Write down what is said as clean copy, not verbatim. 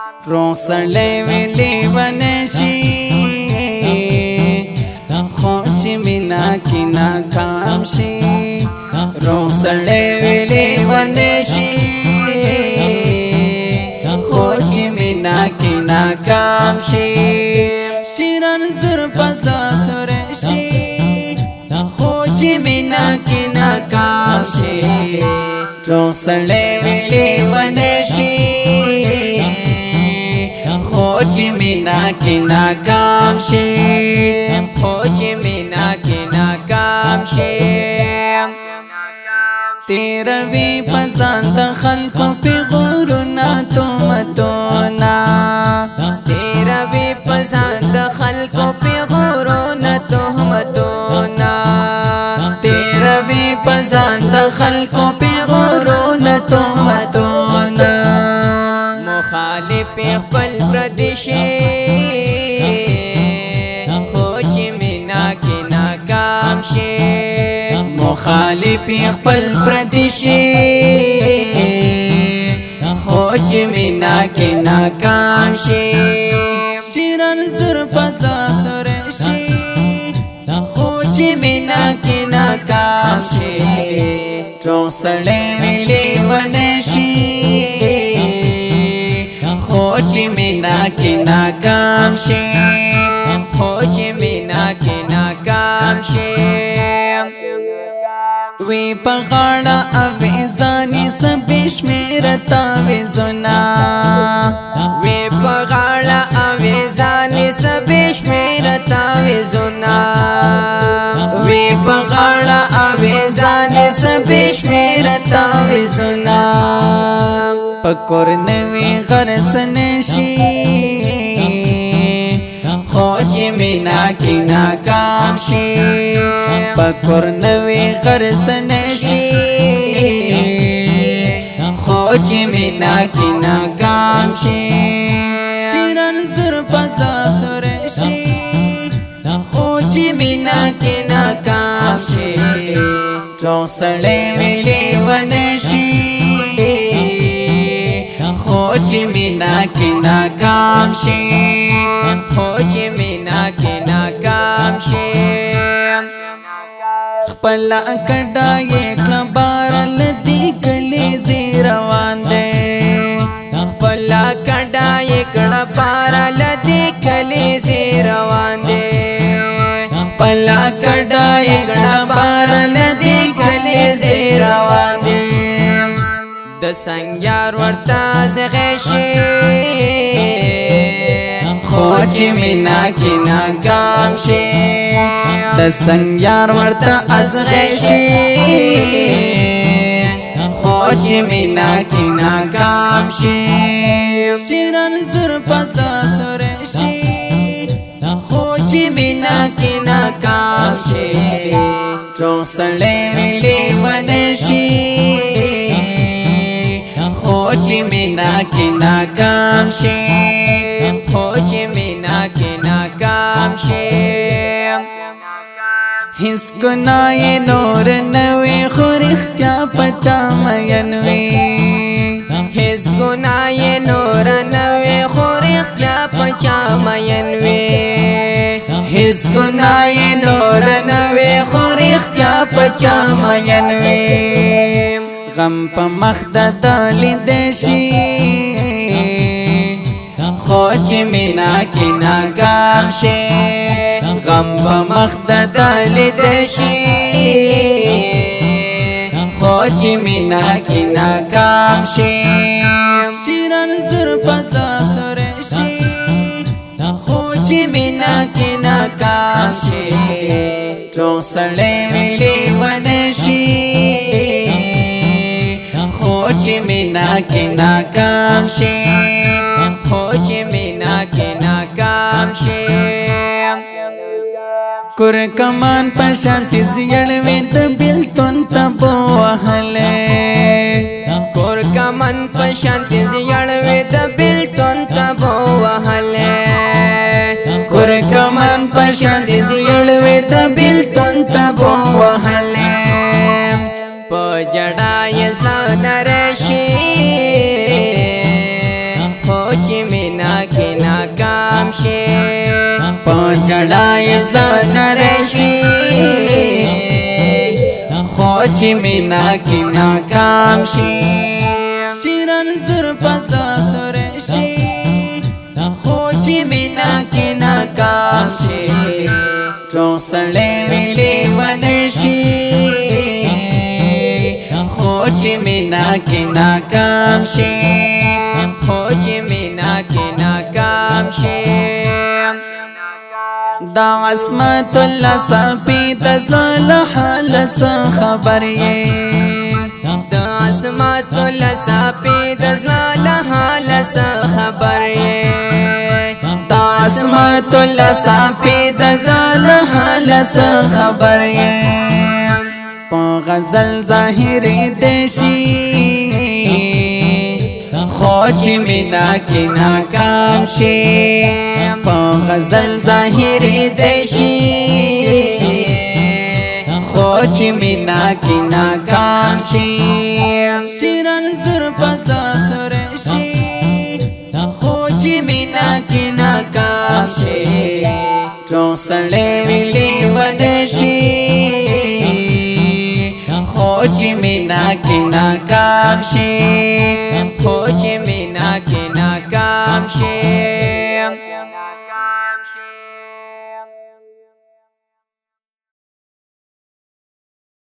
روح سړی ویلی ونشي خو چې مینا کې ناکام شي روح سړی ویلی ونشي خو چې مینا کې ناکام شي شیران زر پسلا سر شي خو چې مینا کې ناکام شي روح سړی ویلی ونشي خو چې مینا کې ناکام شي خو چې مینا کې ناکام شي تیروي پسان د خلکو په غورنا تهمتونه تیروي پسان د خلکو په غورنا تهمتونه تیروي پسان د خلکو په غورنا تهمتونه مخالف خپل پردیشي خو چې مینا کې ناکام شي مخالف خپل پردیشي خو چې مینا کې ناکام شي شیران زر پسلا سر شي خو چې مینا کې ناکام شي روح سړی ویلی ونشي خو چې مینا کې ناکام شي خو چې مینا کې ناکام شي وی پغاړه اویزانی سبشمیر تاویزونا وی پغاړه اویزانی سبشمیر تاویزونا وی پغاړه اویزانی سبشمیر تاویزونا پکور نوی غرسن شي خو چې مینا کې ناکام شي پکور نوی غرسن شي خو چې مینا کې ناکام شي شیران زر پسلا سر شي خو چې مینا کې ناکام شي روح سړی ویلی ونشي خو چې مینا کې ناکام شي خو چې مینا کې ناکام شي خپل کډا یې کړه بارل دی کلی زی روان دی خپل کډا یې کړه بارل دی کلی زی روان دی خپل کډا یې کړه بارل دی کلی زی روان دی د سنگیار ورته زغشي خو چې مینا کې ناکام شي د سنگیار ورته ازغشي خو چې مینا کې ناکام شي شیران زر پسلا سر شي خو چې مینا کې ناکام شي روح سړی ویلی ونشي خو چې مینا کې ناکام شي خو چې مینا کې ناکام شي هیڅ ګناه نور نوي خو رښتیا پچا مین وي هیڅ ګناه نور نوي خو رښتیا پچا مین وي هیڅ ګناه نور نوي خو رښتیا پچا مین وي غم په مخ د دلید شي خو چې مینا کې ناکام شي غم په مخ د دلید شي خو چې مینا کې ناکام شي شیران زر پسلا سر شي خو چې مینا کې ناکام شي روح سړی ویلی ونشي خو چې مینا کې ناکام شي خو چې مینا کې ناکام شي کور کمان په شانتی زیړوي د بیلتون تبو وهله کور کمان په شانتی زیړوي د بیلتون تبو وهله کور کمان په شانتی زیړوي د بیلتون تبو وهله په جړا یې سلا نرشي خو چې دزلا نرشی خو چی مینا کی ناکام شی شیران زر پسلا سرشی خو چی مینا کی ناکام شی روح سڑے ویلی ونشی خو چی مینا کی ناکام شی خو چی مینا کی ناکام شی دا عصمت اللہ صفی تزلال حال سن خبر یہ دا عصمت اللہ صفی تزلال حال سن خبر یہ دا عصمت اللہ صفی تزلال حال سن خبر یہ پا غزل ظاہر دیشی خوچ مینا کی ناکام شی پا غزل ظاہر دیشی خوچ مینا کی ناکام شی شیران زر پسلا سرشی خوچ مینا کی ناکام شی روح سڑے ویلی ونشی خوچ مینا کی ناکام شی